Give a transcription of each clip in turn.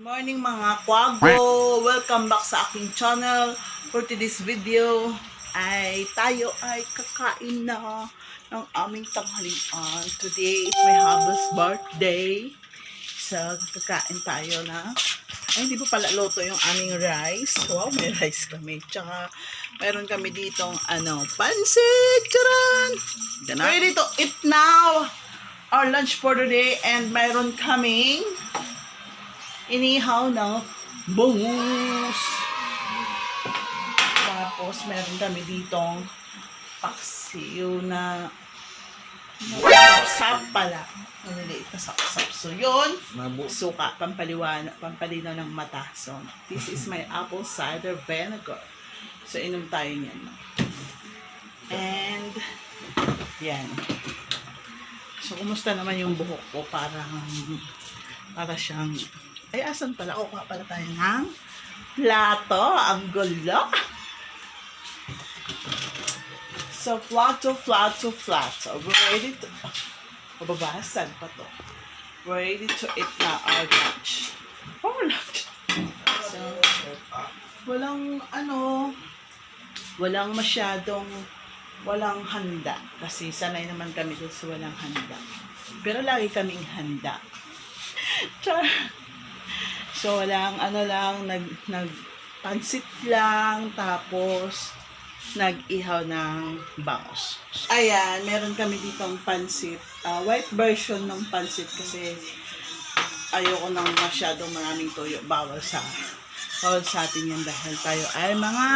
Morning mga kwago! Welcome back sa aking channel. For today's video ay tayo ay kakain na ng aming tanghalian. Today is my hubby's birthday. So kakain tayo na hindi po pala luto yung aming rice. Wow, may rice kami. Tsaka mayroon kami ditong pansit! Charan! Ready to eat now! Our lunch for the day, and mayroon kaming inihaw na bangus. Tapos meron kami ditong paksiw na sapsap pala. Maliliit na sapsap. So yun, suka, pampalinaw ng mata. So this is my apple cider vinegar. So inom tayo niyan. And yan. So kumusta naman yung buhok ko? Para siyang asan pala? Kuha pala tayo ng plato. Ang gulo. So, plato. We're ready to... Bababasan pa to. We're ready to eat na our lunch. Lunch. So, walang handa. Kasi sanay naman kami dun sa walang handa. Pero lagi kaming handa. Char. So, walang nagpansit lang, tapos nag-ihaw ng bangus. Ayan, meron kami ditong pansit. White version ng pansit kasi ayoko nang masyadong maraming toyo. Bawal sa atin yan dahil tayo ay mga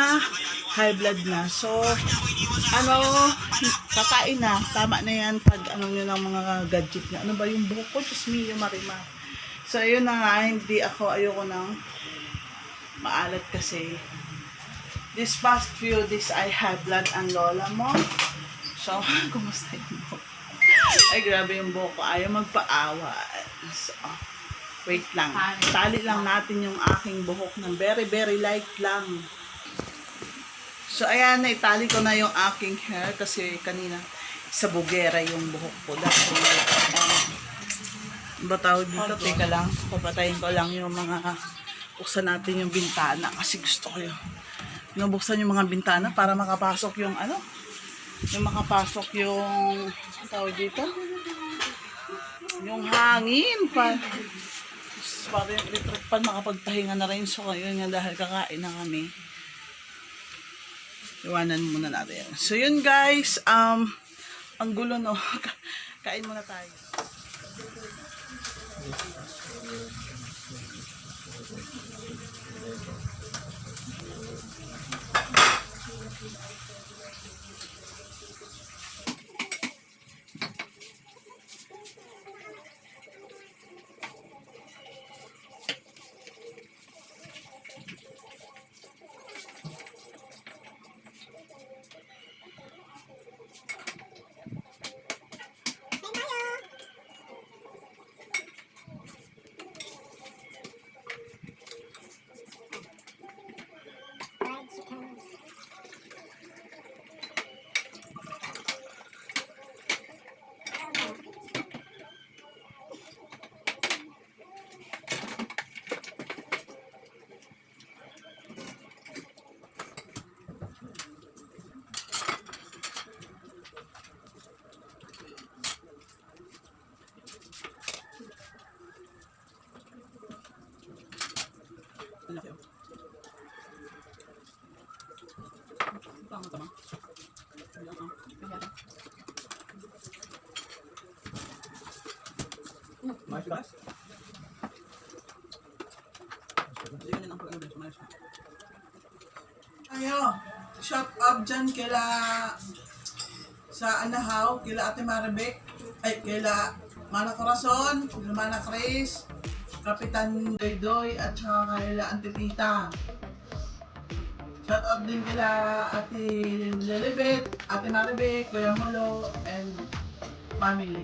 high blood na. So, kakain na. Tama na yan pag nyo ng mga gadget na. Ano ba yung buhok ko? Just me, yung marima. So, yun na nga, ayoko nang maalat kasi this past few days I have blood ang lola mo. So, kumusta yung buhok? Ay, grabe yung buhok ko. Ayaw magpaawa. So, wait lang. Tali lang natin yung aking buhok ng very, very light lang. So, ayan, naitali ko na yung aking hair kasi kanina sa bugera yung buhok ko. Dahil, ba tawag dito? Teka lang, papatayin ko lang yung buksan natin yung bintana kasi gusto ko buksan yung mga bintana para makapasok yung tawag dito, yung hangin para yung electric pan makapagpahinga na rin. So ngayon nga dahil kakain na kami, iwanan muna natin. So yun guys, ang gulo no. Kain muna tayo. Ayo, shout out dyan sa Anahaw, kila Ate Maribek, kila Mana Corazon, kila Mana Chris, Kapitan Doydoy, at saka kila Auntie Tita. Shout out din kila Ate Lilibet, Ate Maribek, Kuya Molo, and family.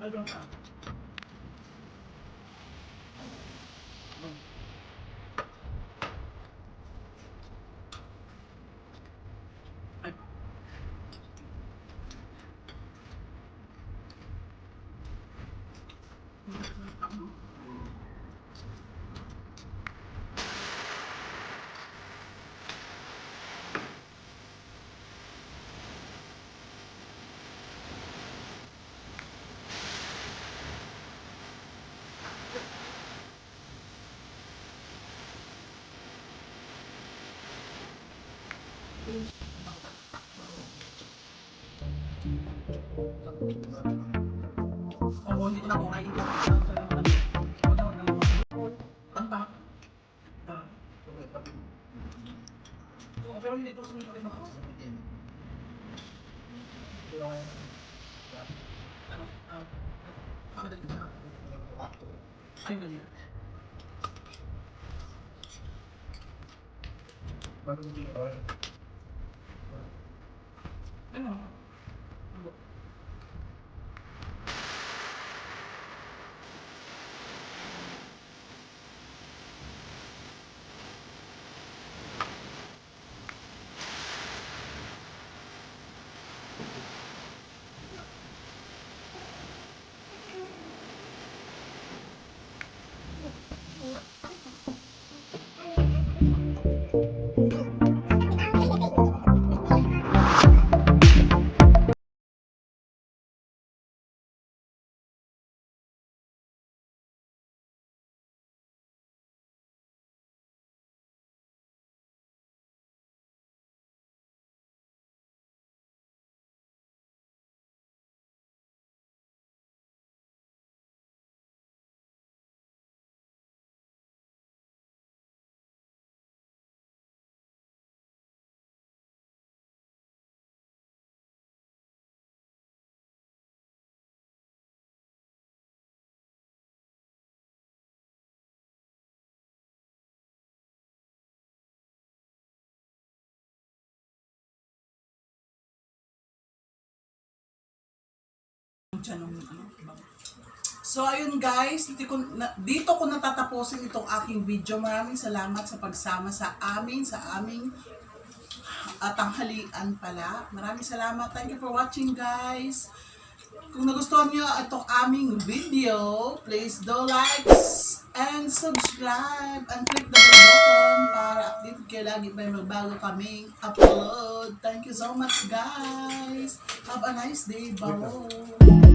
I don't know. Oo, hindi ko na po kainin. Ang pa. Pero hindi po sumunod rin ako. Ano? Pakadali ka. Ay, ganyan. Ano? So ayun guys, dito ko natatapusin itong aking video. Maraming salamat sa pagsama sa aming tanghalian pala. Maraming salamat. Thank you for watching guys. Kung nagustuhan nyo itong aming video, please do like and subscribe and click the bell button para update kayo lagi may magbago kaming upload. Thank you so much guys. Have a nice day. Bye.